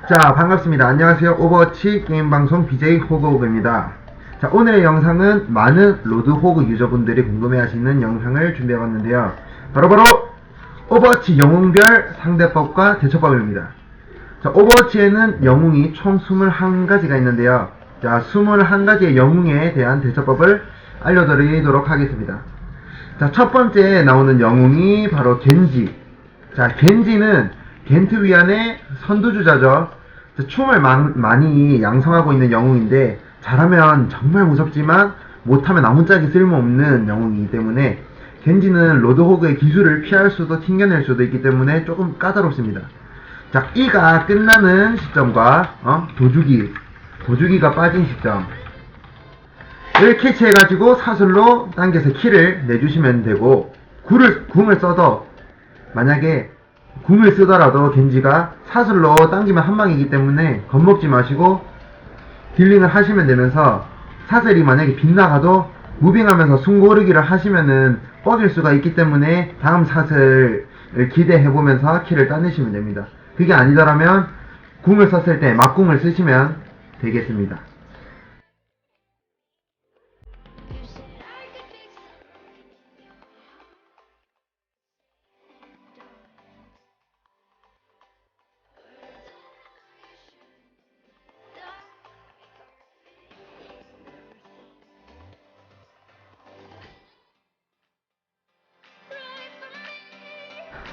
자, 반갑습니다. 안녕하세요. 오버워치 게임방송 BJ 호그호그입니다. 자, 오늘의 영상은 많은 로드호그 유저분들이 궁금해하시는 영상을 준비해봤는데요. 바로바로 오버워치 영웅별 상대법과 대처법입니다. 자, 오버워치에는 영웅이 총 21가지가 있는데요. 자, 21가지의 영웅에 대한 대처법을 알려드리도록 하겠습니다. 자, 첫 번째 나오는 영웅이 바로 겐지. 자, 겐지는 겐트 위안의 선두주자죠. 춤을 많이 양성하고 있는 영웅인데, 잘하면 정말 무섭지만 못하면 아무짝에 쓸모없는 영웅이기 때문에 겐지는 로드호그의 기술을 피할 수도 튕겨낼 수도 있기 때문에 조금 까다롭습니다. 자, E가 끝나는 시점과 도주기가 빠진 시점을 캐치해가지고 사슬로 당겨서 킬을 내주시면 되고, 궁을 써도 만약에 궁을 쓰더라도 겐지가 사슬로 당기면 한방이기 때문에 겁먹지 마시고 딜링을 하시면 되면서, 사슬이 만약에 빗나가도 무빙하면서 숨고르기를 하시면은 뻐길 수가 있기 때문에 다음 사슬을 기대해보면서 킬을 따내시면 됩니다. 그게 아니더라면 궁을 썼을 때 막궁을 쓰시면 되겠습니다.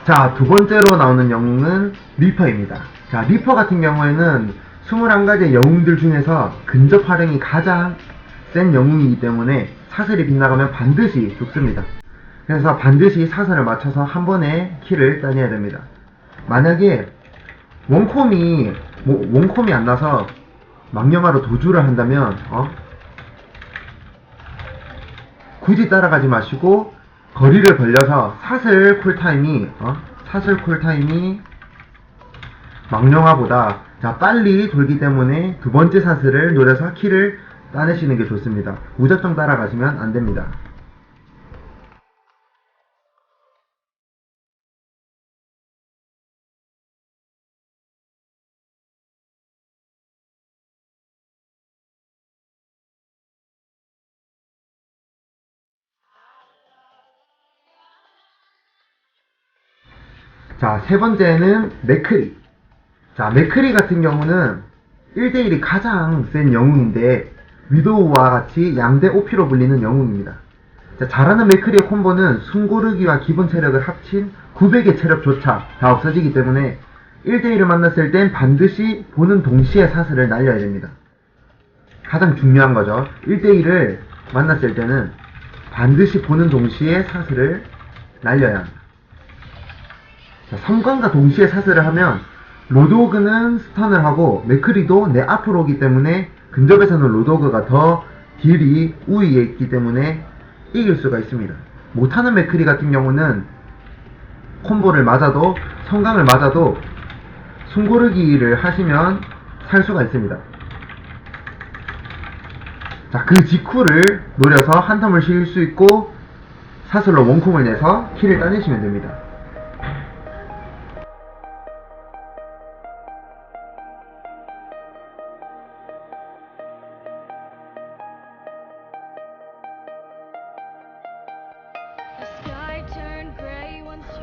자, 두 번째로 나오는 영웅은 리퍼입니다. 자, 리퍼 같은 경우에는 21가지의 영웅들 중에서 근접 활용이 가장 센 영웅이기 때문에 사슬이 빗나가면 반드시 죽습니다. 그래서 반드시 사슬을 맞춰서 한 번에 킬을 따내야 됩니다. 만약에 원콤이 안 나서 망령아로 도주를 한다면 굳이 따라가지 마시고 거리를 벌려서 사슬 쿨타임이 망령아보다 빨리 돌기 때문에 두 번째 사슬을 노려서 킬을 따내시는 게 좋습니다. 무작정 따라가시면 안 됩니다. 자, 세 번째는 맥크리. 자, 맥크리 같은 경우는 1대1이 가장 센 영웅인데 위도우와 같이 양대 OP로 불리는 영웅입니다. 자, 잘하는 맥크리의 콤보는 숨고르기와 기본 체력을 합친 900의 체력조차 다 없어지기 때문에 1대1을 만났을 땐 반드시 보는 동시에 사슬을 날려야 됩니다. 가장 중요한 거죠. 1대1을 만났을 때는 반드시 보는 동시에 사슬을 날려야 합니다. 자, 섬광과 동시에 사슬을 하면 로드호그는 스턴을 하고 맥크리도 내 앞으로 오기 때문에 근접에서는 로드호그가 더 딜이 우위에 있기 때문에 이길 수가 있습니다. 못하는 맥크리 같은 경우는 콤보를 맞아도, 섬광을 맞아도 숨고르기를 하시면 살 수가 있습니다. 자, 그 직후를 노려서 한 텀을 쉴 수 있고 사슬로 원콤을 내서 킬을 따내시면 됩니다.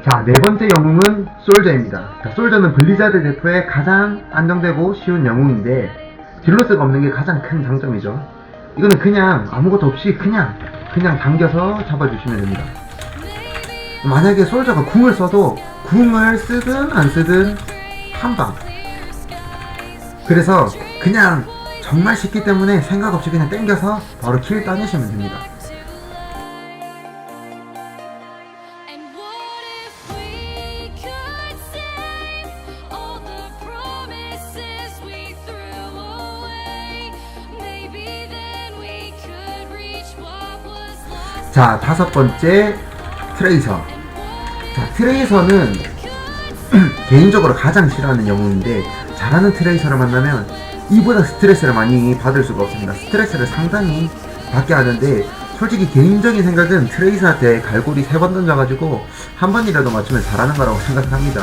자, 네 번째 영웅은 솔저입니다. 자, 솔저는 블리자드 대표의 가장 안정되고 쉬운 영웅인데 딜로스가 없는 게 가장 큰 장점이죠. 이거는 그냥 아무것도 없이 그냥 당겨서 잡아주시면 됩니다. 만약에 솔저가 궁을 써도 궁을 쓰든 안 쓰든 한방. 그래서 그냥 정말 쉽기 때문에 생각 없이 그냥 당겨서 바로 킬 따내시면 됩니다. 자, 다섯 번째 트레이서. 자, 트레이서는 개인적으로 가장 싫어하는 영웅인데 잘하는 트레이서를 만나면 이보다 스트레스를 많이 받을 수가 없습니다. 스트레스를 상당히 받게 하는데 솔직히 개인적인 생각은 트레이서한테 갈고리 3번 던져가지고 한 번이라도 맞추면 잘하는 거라고 생각합니다.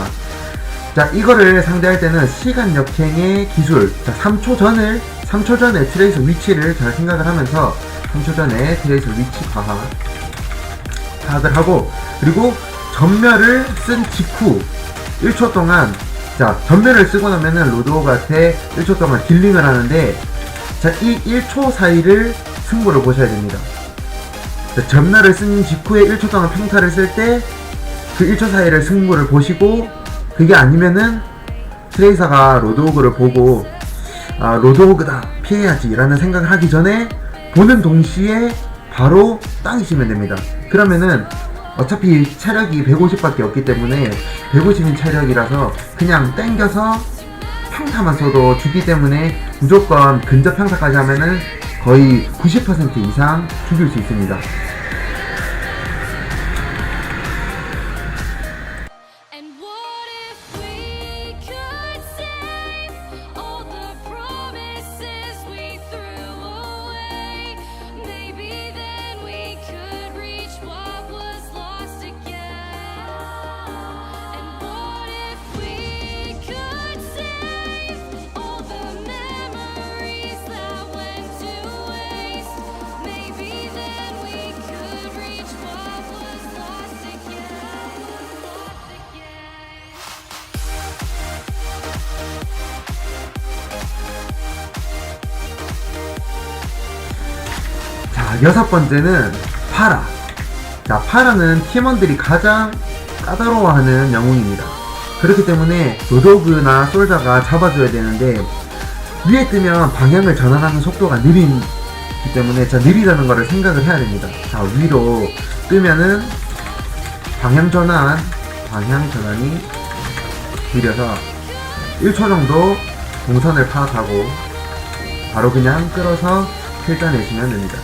자, 이거를 상대할 때는 시간 역행의 기술, 자, 3초 전에 트레이서 위치를 잘 생각을 하면서 3초 전에 트레이서 위치 파악을 하고, 그리고 전멸을 쓴 직후 1초 동안, 자, 전멸을 쓰고 나면은 로드호그한테 1초 동안 딜링을 하는데, 자, 이 1초 사이를 승부를 보셔야 됩니다. 자, 전멸을 쓴 직후에 1초 동안 평타를 쓸 때 그 1초 사이를 승부를 보시고, 그게 아니면은 트레이서가 로드호그를 보고 로드호그다 피해야지 라는 생각을 하기 전에 보는 동시에 바로 당기시면 됩니다. 그러면은 어차피 체력이 150밖에 없기 때문에 150인 체력이라서 그냥 땡겨서 평타만 써도 죽기 때문에 무조건 근접 평타까지 하면은 거의 90% 이상 죽일 수 있습니다. 자, 6번째는 파라. 자, 파라는 팀원들이 가장 까다로워하는 영웅입니다. 그렇기 때문에 로드호그나 솔저가 잡아줘야 되는데 위에 뜨면 방향을 전환하는 속도가 느리기 때문에 자, 느리다는 거를 생각을 해야 됩니다. 자, 위로 뜨면은 방향 전환이 느려서 1초 정도 동선을 파악하고 바로 그냥 끌어서 킬따내시면 됩니다.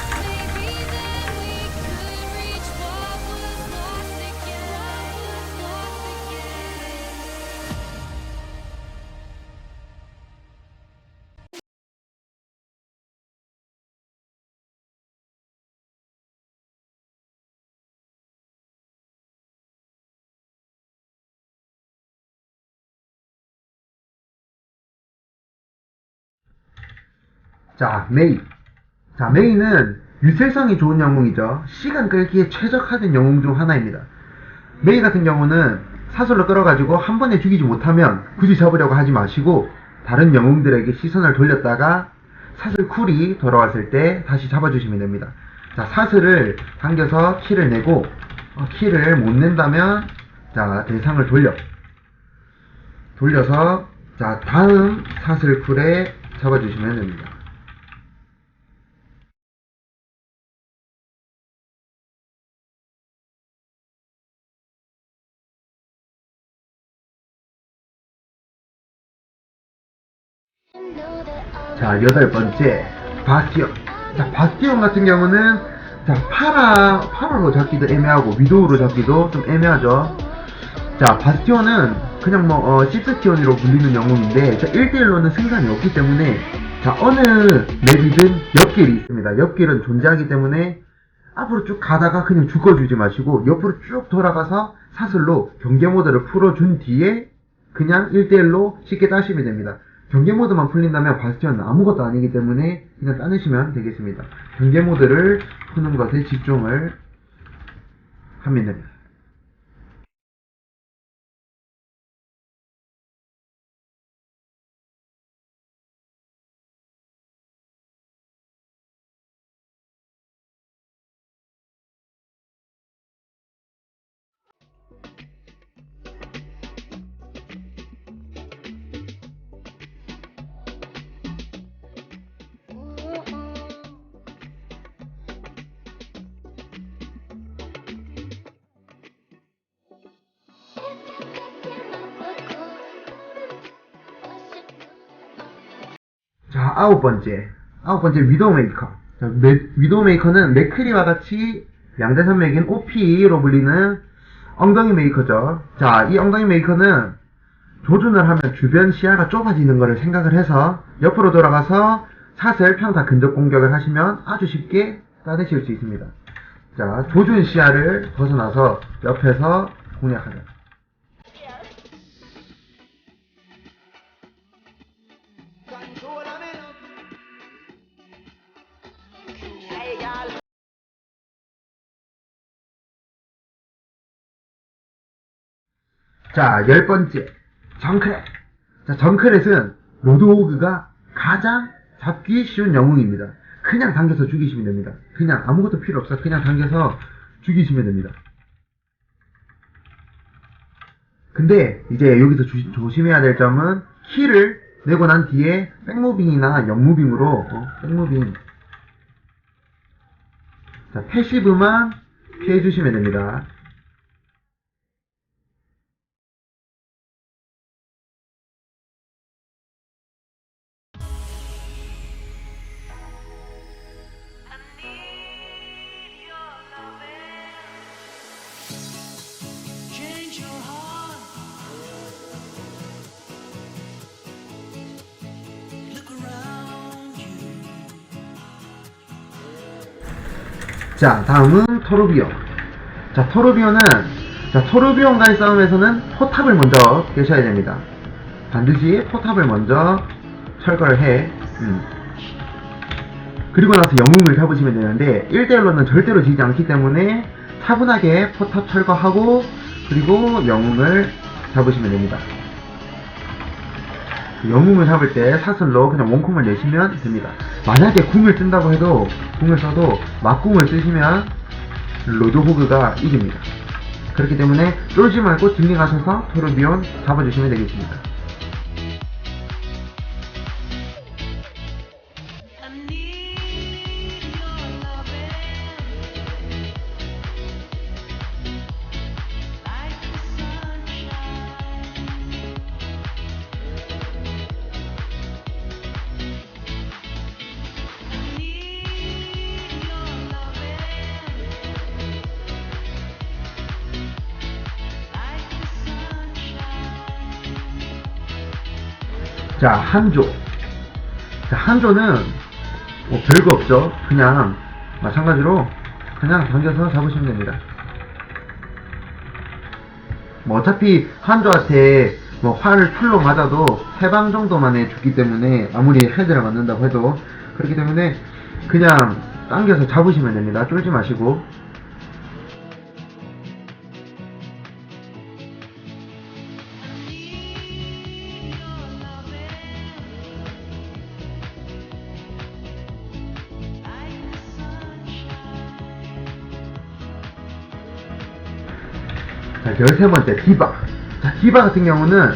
자, 메이. 자, 메이는 유틸성이 좋은 영웅이죠. 시간 끌기에 최적화된 영웅 중 하나입니다. 메이 같은 경우는 사슬로 끌어가지고 한 번에 죽이지 못하면 굳이 잡으려고 하지 마시고 다른 영웅들에게 시선을 돌렸다가 사슬 쿨이 돌아왔을 때 다시 잡아주시면 됩니다. 자, 사슬을 당겨서 킬을 내고 킬을 못 낸다면 자, 대상을 돌려서 자, 다음 사슬 쿨에 잡아주시면 됩니다. 자, 8번째 바스티온. 자, 바스티온 같은 경우는 자, 파라로 잡기도 애매하고 위도우로 잡기도 좀 애매하죠. 자, 바스티온은 그냥 시스티온으로 불리는 영웅인데 자, 1대1로는 승산이 없기 때문에 자, 어느 맵이든 옆길이 있습니다. 옆길은 존재하기 때문에 앞으로 쭉 가다가 그냥 죽어주지 마시고 옆으로 쭉 돌아가서 사슬로 경계 모드를 풀어준 뒤에 그냥 1대1로 쉽게 따시면 됩니다. 경계 모드만 풀린다면 바스티온은 아무것도 아니기 때문에 그냥 따내시면 되겠습니다. 경계 모드를 푸는 것에 집중을 하면 됩니다. 자, 아홉 번째 위도우메이커. 자, 위도우메이커는 맥크리와 같이 양대산맥인 OP로 불리는 엉덩이 메이커죠. 자, 이 엉덩이 메이커는 조준을 하면 주변 시야가 좁아지는 것을 생각을 해서 옆으로 돌아가서 사슬 평타 근접 공격을 하시면 아주 쉽게 따내실 수 있습니다. 자, 조준 시야를 벗어나서 옆에서 공략하자. 자, 10번째. 정크렛. 자, 정크렛은 로드호그가 가장 잡기 쉬운 영웅입니다. 그냥 당겨서 죽이시면 됩니다. 그냥 아무것도 필요 없어. 그냥 당겨서 죽이시면 됩니다. 근데 이제 여기서 조심해야 될 점은 키를 내고 난 뒤에 백무빙이나 옆무빙으로 백무빙, 자, 패시브만 피해주시면 됩니다. 자, 다음은 토르비온. 자, 토르비온과의 싸움에서는 포탑을 먼저 깨셔야 됩니다. 반드시 포탑을 먼저 철거를 해. 그리고 나서 영웅을 잡으시면 되는데 1대1로는 절대로 지지 않기 때문에 차분하게 포탑 철거하고 그리고 영웅을 잡으시면 됩니다. 영웅을 잡을 때 사슬로 그냥 원콤을 내시면 됩니다. 만약에 궁을 쓴다고 해도 궁을 써도 막궁을 쓰시면 로드호그가 이깁니다. 그렇기 때문에 쫄지 말고 딜링하셔서 토르비온 잡아주시면 되겠습니다. 자, 한조. 자, 한조는 뭐 별거 없죠. 그냥 마찬가지로 그냥 당겨서 잡으시면 됩니다. 뭐 어차피 한조한테 뭐 활을 풀로 맞아도 3방 정도만에 죽기 때문에 아무리 헤드를 맞는다고 해도 그렇기 때문에 그냥 당겨서 잡으시면 됩니다. 쫄지 마시고. 자, 13번째 디바. 자, 디바 같은 경우는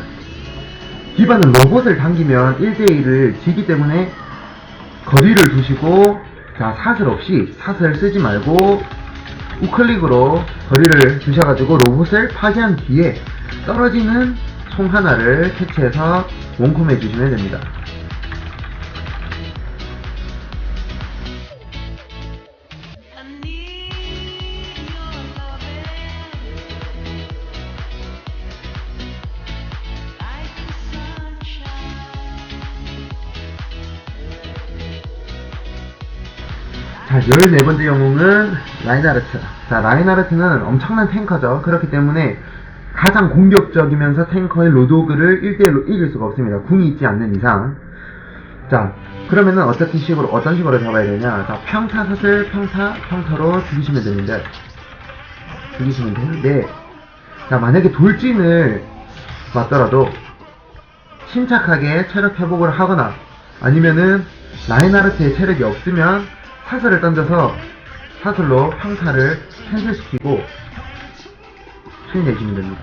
디바는 로봇을 당기면 1대1을 지기 때문에 거리를 두시고, 자, 사슬 없이 사슬 쓰지 말고 우클릭으로 거리를 두셔가지고 로봇을 파괴한 뒤에 떨어지는 총 하나를 캐치해서 원콤 해주시면 됩니다. 자, 14번째 영웅은 라인하르트. 자, 라인하르트는 엄청난 탱커죠. 그렇기 때문에 가장 공격적이면서 탱커의 로드호그를 1대1로 이길 수가 없습니다. 궁이 있지 않는 이상. 자, 그러면은 어떤 식으로 잡아야 되냐. 자, 평타 사슬, 평타로 죽이시면 되는데, 자, 만약에 돌진을 맞더라도 침착하게 체력 회복을 하거나 아니면은 라인하르트의 체력이 없으면 사슬을 던져서 사슬로 평타를 캔슬시키고 수위 내시면 됩니다.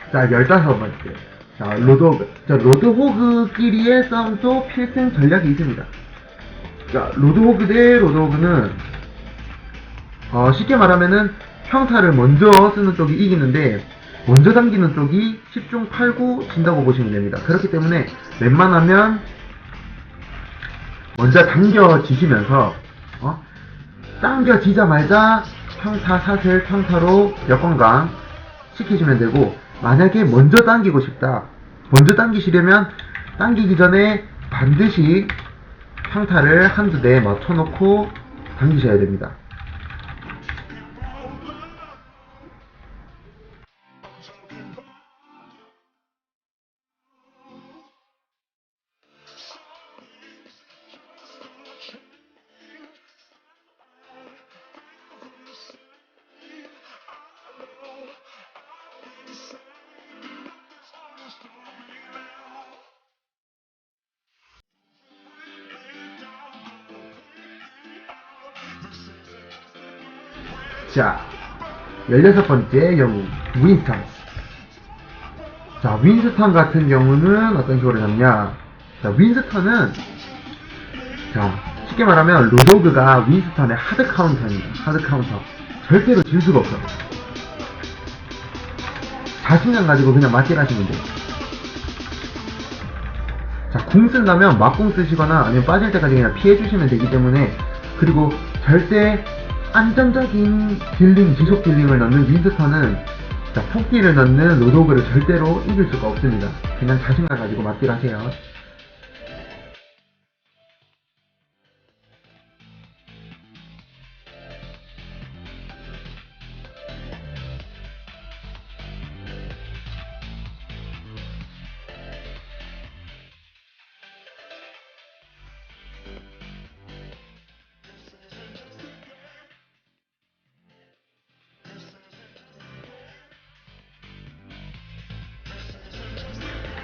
자, 15번째. 자, 로드호그. 자, 로드호그끼리의 싸움도 필승 전략이 있습니다. 자, 로드호그 대 로드호그는, 쉽게 말하면은 평타를 먼저 쓰는 쪽이 이기는데, 먼저 당기는 쪽이 10중 8구 진다고 보시면 됩니다. 그렇기 때문에 웬만하면 먼저 당겨지시면서 당겨지자마자 평타, 사슬, 평타로 역관광 시키시면 되고, 만약에 먼저 당기고 싶다, 먼저 당기시려면 당기기 전에 반드시 평타를 한두 대 맞춰놓고 당기셔야 됩니다. 자, 16번째 영웅 윈스턴. 자, 윈스턴 같은 경우는 어떤 식으로 잡냐. 자, 윈스턴은, 자, 쉽게 말하면 로도그가 윈스턴의 하드 카운터입니다. 하드 카운터. 절대로 질 수가 없어. 자신감 가지고 그냥 맞질 하시면 돼요. 자, 궁 쓴다면 막궁 쓰시거나 아니면 빠질 때까지 그냥 피해주시면 되기 때문에, 그리고 절대 안정적인 딜링, 지속 딜링을 넣는 윈스턴은, 자, 폭딜을 넣는 로도그를 절대로 이길 수가 없습니다. 그냥 자신감 가지고 맞딜 하세요.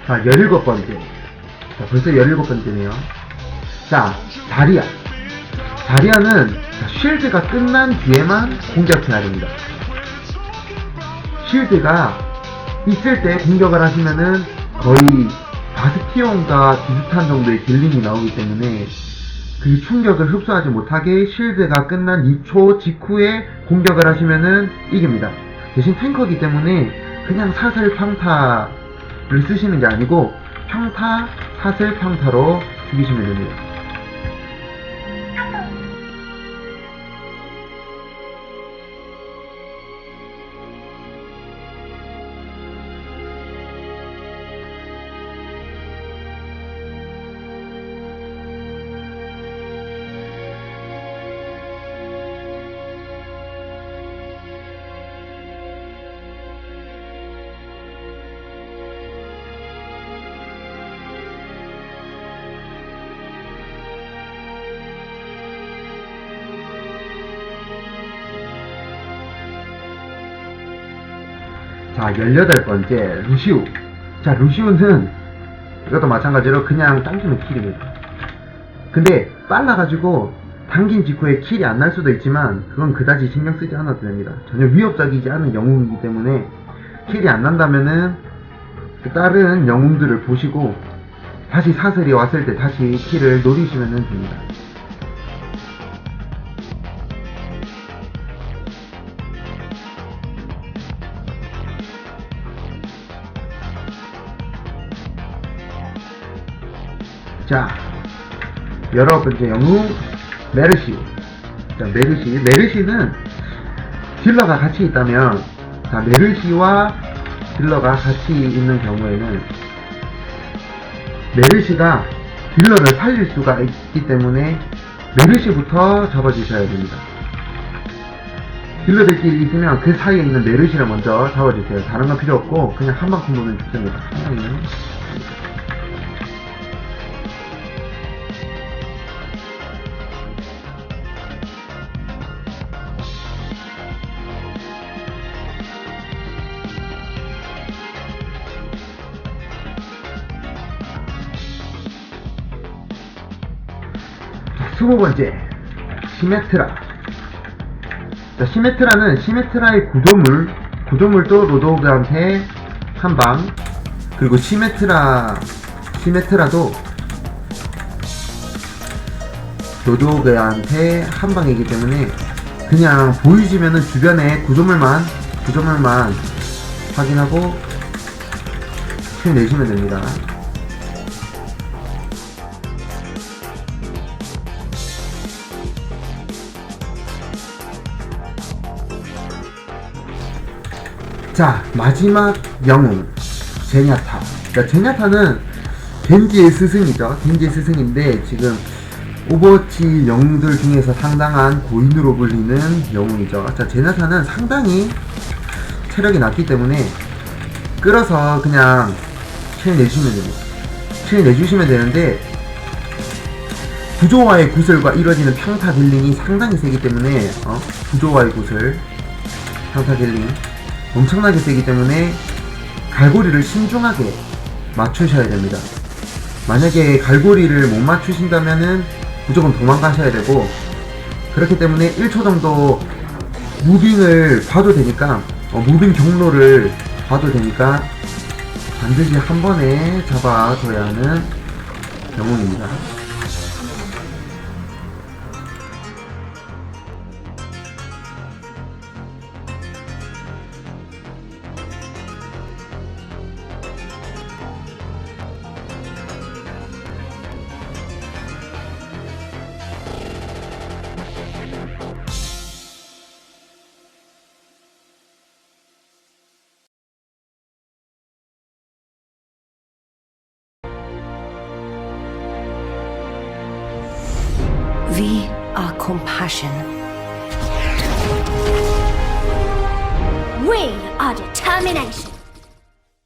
자, 17번째. 자, 벌써 17번째네요. 자, 자리야. 자리야는 쉴드가 끝난 뒤에만 공격해야 됩니다. 쉴드가 있을 때 공격을 하시면은 거의 바스티온과 비슷한 정도의 딜링이 나오기 때문에 그 충격을 흡수하지 못하게 쉴드가 끝난 2초 직후에 공격을 하시면은 이깁니다. 대신 탱커이기 때문에 그냥 사슬 평타를 쓰시는 게 아니고 평타, 사슬 평타로 죽이시면 됩니다. 자, 18번째 루시우. 자, 루시우는 이것도 마찬가지로 그냥 당기면 킬입니다. 근데 빨라가지고 당긴 직후에 킬이 안 날 수도 있지만 그건 그다지 신경 쓰지 않아도 됩니다. 전혀 위협적이지 않은 영웅이기 때문에 킬이 안 난다면은 그 다른 영웅들을 보시고 다시 사슬이 왔을 때 다시 킬을 노리시면 됩니다. 자, 19번째 영웅 메르시. 자, 메르시는 딜러가 같이 있다면, 자, 메르시와 딜러가 같이 있는 경우에는 메르시가 딜러를 살릴 수가 있기 때문에 메르시부터 잡아주셔야 됩니다. 딜러들끼리 있으면 그 사이에 있는 메르시를 먼저 잡아주세요. 다른 건 필요 없고 그냥 한 방 콤보면 죽습니다. 자, 20번째 시메트라. 자, 시메트라의 구조물도 로도그한테 한방, 그리고 시메트라도 로도그한테 한방이기 때문에 그냥 보이시면은 주변에 구조물만 확인하고 킬 내시면 됩니다. 자, 마지막 영웅 제냐타. 자, 제냐타는 겐지의 스승이죠. 겐지의 스승인데 지금 오버워치 영웅들 중에서 상당한 고인으로 불리는 영웅이죠. 자, 제냐타는 상당히 체력이 낮기 때문에 끌어서 그냥 킬 내주시면 됩니다. 킬 내주시면 되는데 구조와의 구슬과 이루어지는 평타 딜링이 상당히 세기 때문에 구조와의 구슬, 평타 딜링 엄청나게 세기 때문에 갈고리를 신중하게 맞추셔야 됩니다. 만약에 갈고리를 못 맞추신다면은 무조건 도망가셔야 되고, 그렇기 때문에 1초 정도 무빙을 봐도 되니까 무빙 경로를 봐도 되니까 반드시 한 번에 잡아줘야 하는 영웅입니다. We are compassion. We are determination.